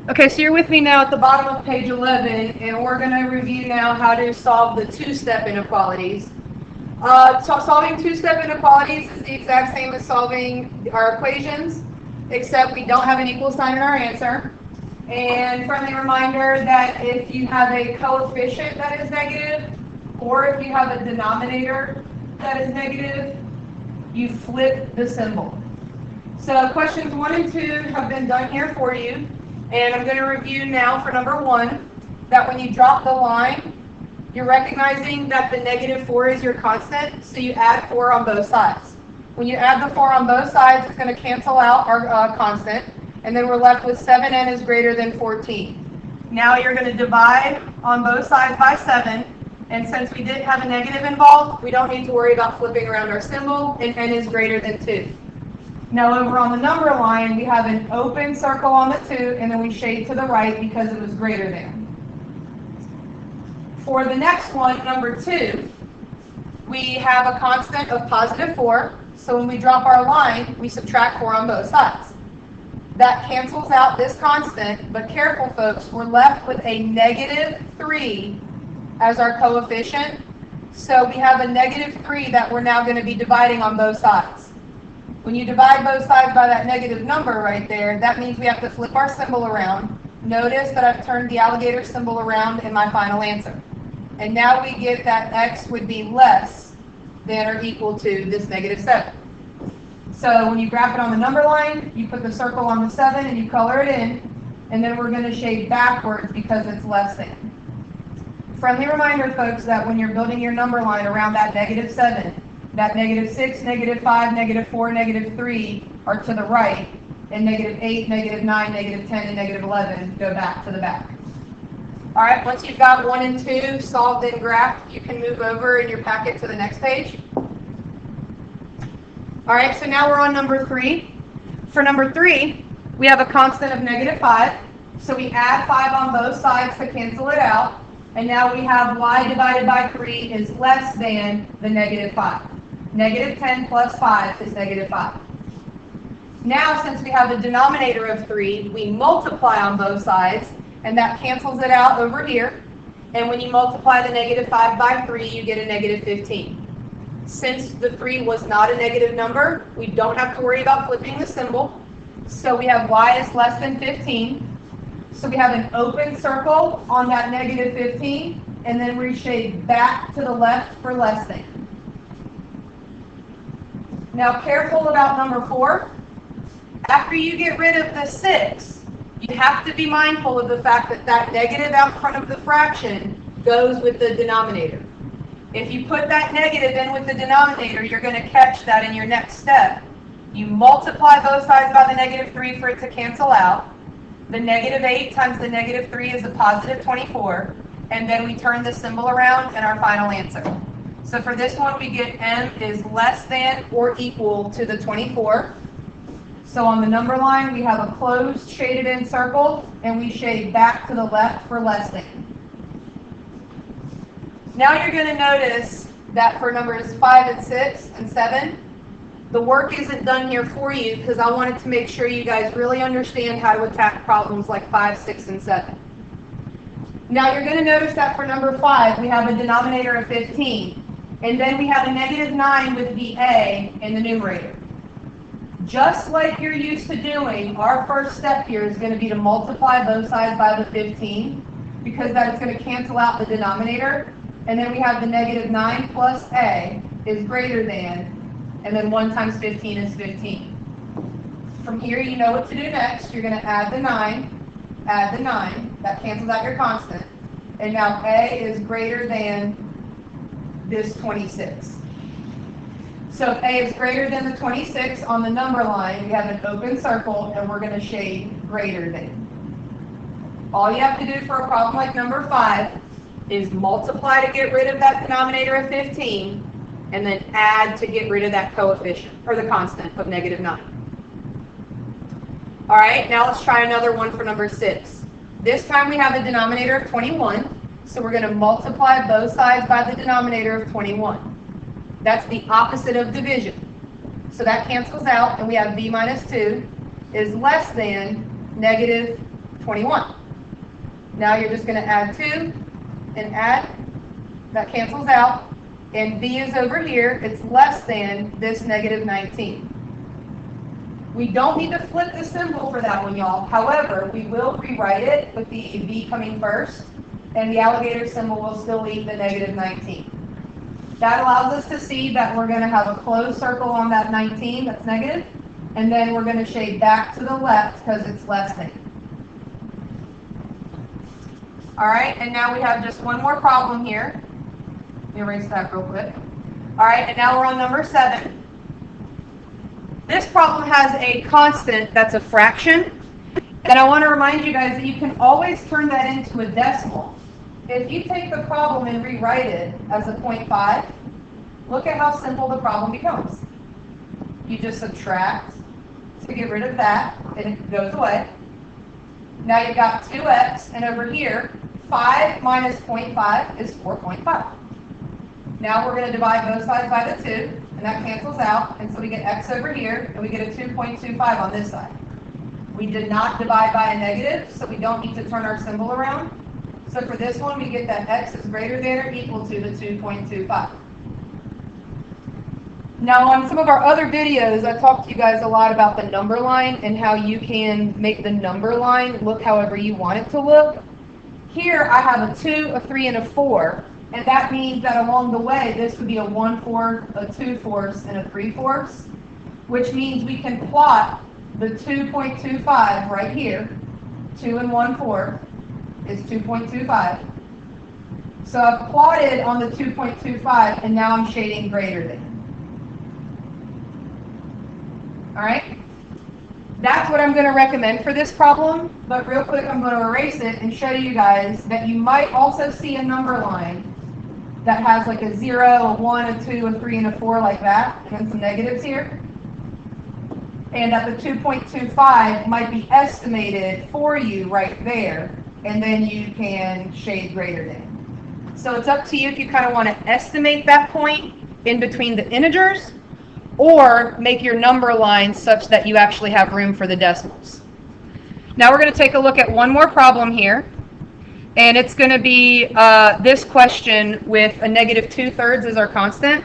Okay, so you're with me now at the bottom of page 11, and we're going to review now how to solve the two-step inequalities. So solving two-step inequalities is the exact same as solving our equations, except we don't have an equal sign in our answer. And friendly reminder that if you have a coefficient that is negative, or if you have a denominator that is negative, you flip the symbol. So questions 1 and 2 have been done here for you. And I'm going to review now for number 1, that when you drop the line, you're recognizing that the negative 4 is your constant, so you add 4 on both sides. When you add the 4 on both sides, it's going to cancel out our constant, and then we're left with 7n is greater than 14. Now you're going to divide on both sides by 7, and since we didn't have a negative involved, we don't need to worry about flipping around our symbol, and n is greater than 2. Now over on the number line, we have an open circle on the 2, and then we shade to the right because it was greater than. For the next one, number 2, we have a constant of positive 4, so when we drop our line, we subtract 4 on both sides. That cancels out this constant, but careful folks, we're left with a negative 3 as our coefficient, so we have a negative 3 that we're now going to be dividing on both sides. When you divide both sides by that negative number right there, that means we have to flip our symbol around. Notice that I've turned the alligator symbol around in my final answer. And now we get that x would be less than or equal to this negative 7. So when you graph it on the number line, you put the circle on the 7 and you color it in, and then we're going to shade backwards because it's less than. Friendly reminder, folks, that when you're building your number line around that negative 7, that negative 6, negative 5, negative 4, negative 3 are to the right, and negative 8, negative 9, negative 10, and negative 11 go back to the back. All right, once you've got 1 and 2 solved and graphed, you can move over in your packet to the next page. All right, so now we're on number 3. For number 3, we have a constant of negative 5, so we add 5 on both sides to cancel it out, and now we have y divided by 3 is less than the negative 5. Negative 10 plus 5 is negative 5. Now, since we have a denominator of 3, we multiply on both sides, and that cancels it out over here. And when you multiply the negative 5 by 3, you get a negative 15. Since the 3 was not a negative number, we don't have to worry about flipping the symbol. So we have y is less than 15. So we have an open circle on that negative 15, and then we shade back to the left for less than. Now careful about number 4. After you get rid of the 6, you have to be mindful of the fact that that negative out front of the fraction goes with the denominator. If you put that negative in with the denominator, you're going to catch that in your next step. You multiply both sides by the negative 3 for it to cancel out. The negative 8 times the negative 3 is a positive 24, and then we turn the symbol around in our final answer. So for this one, we get m is less than or equal to the 24. So on the number line, we have a closed shaded in circle, and we shade back to the left for less than. Now you're going to notice that for numbers 5 and 6 and 7, the work isn't done here for you because I wanted to make sure you guys really understand how to attack problems like 5, 6, and 7. Now you're going to notice that for number 5, we have a denominator of 15. And then we have a negative 9 with the a in the numerator. Just like you're used to doing, our first step here is going to be to multiply both sides by the 15, because that is going to cancel out the denominator. And then we have the negative 9 plus a is greater than, and then 1 times 15 is 15. From here, you know what to do next. You're going to add the 9, that cancels out your constant. And now a is greater than this 26. So if a is greater than the 26 on the number line, we have an open circle, and we're going to shade greater than. All you have to do for a problem like number 5 is multiply to get rid of that denominator of 15, and then add to get rid of that coefficient, or the constant of negative 9. All right, now let's try another one for number 6. This time we have a denominator of 21. So we're going to multiply both sides by the denominator of 21. That's the opposite of division. So that cancels out, and we have b minus 2 is less than negative 21. Now you're just going to add 2 and add. That cancels out. And b is over here. It's less than this negative 19. We don't need to flip the symbol for that one, y'all. However, we will rewrite it with the b coming first, and the alligator symbol will still leave the negative 19. That allows us to see that we're going to have a closed circle on that 19 that's negative, and then we're going to shade back to the left because it's less than. All right, and now we have just one more problem here. Let me erase that real quick. All right, and now we're on number 7. This problem has a constant that's a fraction, and I want to remind you guys that you can always turn that into a decimal. If you take the problem and rewrite it as a 0.5, look at how simple the problem becomes. You just subtract to get rid of that, and it goes away. Now you've got 2x, and over here, 5 minus 0.5 is 4.5. Now we're going to divide both sides by the 2, and that cancels out, and so we get x over here, and we get a 2.25 on this side. We did not divide by a negative, so we don't need to turn our symbol around. So for this one, we get that x is greater than or equal to the 2.25. Now on some of our other videos, I talked to you guys a lot about the number line and how you can make the number line look however you want it to look. Here I have a 2, a 3, and a 4. And that means that along the way, this would be a 1/4, a 2/4, and a 3/4, which means we can plot the 2.25 right here. 2 and 1/4 is 2.25. So I've plotted on the 2.25, and now I'm shading greater than. All right? That's what I'm going to recommend for this problem, but real quick I'm going to erase it and show you guys that you might also see a number line that has like a 0, a 1, a 2, a 3, and a 4 like that, and some negatives here. And that the 2.25 might be estimated for you right there, and then you can shade greater than. So it's up to you if you kind of want to estimate that point in between the integers, or make your number line such that you actually have room for the decimals. Now we're going to take a look at one more problem here. And it's going to be this question with a negative 2/3 as our constant.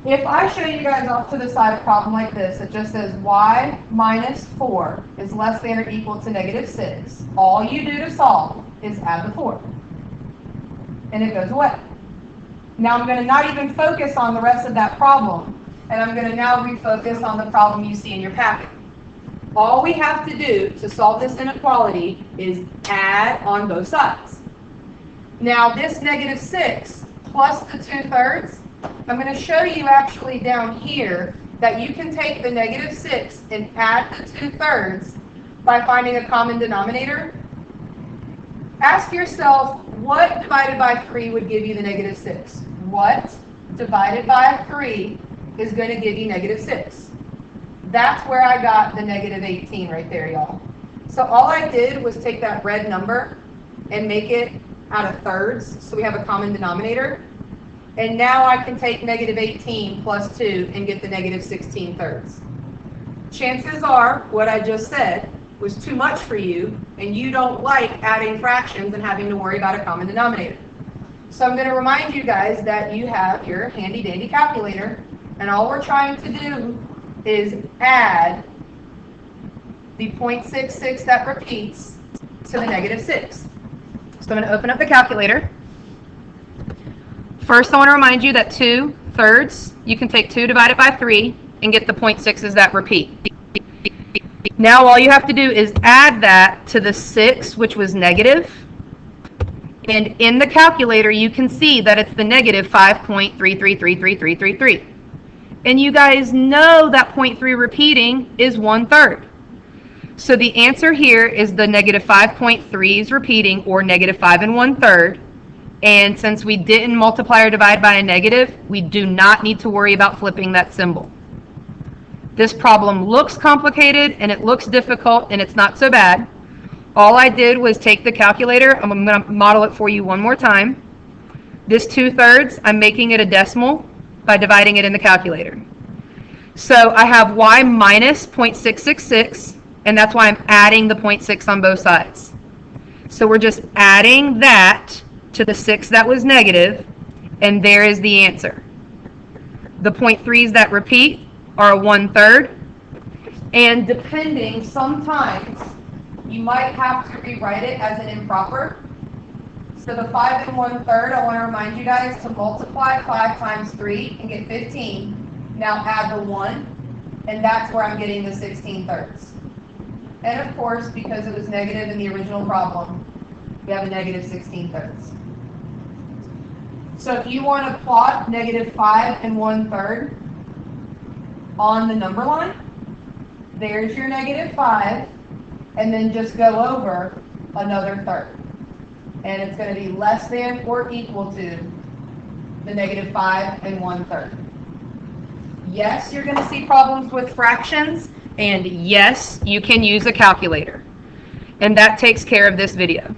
If I show you guys off to the side a problem like this, it just says y minus 4 is less than or equal to negative 6. All you do to solve is add the 4. And it goes away. Now I'm going to not even focus on the rest of that problem, and I'm going to now refocus on the problem you see in your packet. All we have to do to solve this inequality is add on both sides. Now this negative 6 plus the 2/3, I'm going to show you actually down here that you can take the negative 6 and add the 2/3 by finding a common denominator. Ask yourself, what divided by 3 would give you the negative 6? What divided by 3 is going to give you negative 6? That's where I got the negative 18 right there, y'all. So all I did was take that red number and make it out of thirds, so we have a common denominator. And now I can take negative 18 plus 2 and get the negative 16/3. Chances are what I just said was too much for you, and you don't like adding fractions and having to worry about a common denominator. So I'm going to remind you guys that you have your handy dandy calculator, and all we're trying to do is add the 0.66 that repeats to the negative 6. So I'm going to open up the calculator. First, I want to remind you that 2/3, you can take 2 divided by 3 and get the 0.6s that repeat. Now all you have to do is add that to the 6, which was negative. And in the calculator, you can see that it's the negative 5.33333333. And you guys know that 0.3 repeating is 1/3. So the answer here is the negative 5.3s repeating, or negative 5 1/3. And since we didn't multiply or divide by a negative, we do not need to worry about flipping that symbol. This problem looks complicated and it looks difficult, and it's not so bad. All I did was take the calculator. I'm going to model it for you one more time. This 2/3, I'm making it a decimal by dividing it in the calculator. So I have y minus 0.666 and that's why I'm adding the 0.6 on both sides. So we're just adding that to the 6 that was negative, and there is the answer. The 0.3s that repeat are a 1/3, and depending, sometimes you might have to rewrite it as an improper. So the 5 and 1/3, I want to remind you guys to multiply 5 times 3 and get 15. Now add the 1, and that's where I'm getting the 16/3. And of course, because it was negative in the original problem, we have a negative 16/3. So if you want to plot negative 5 and 1/3 on the number line, there's your negative 5, and then just go over another third. And it's going to be less than or equal to the negative 5 and 1/3. Yes, you're going to see problems with fractions, and yes, you can use a calculator. And that takes care of this video.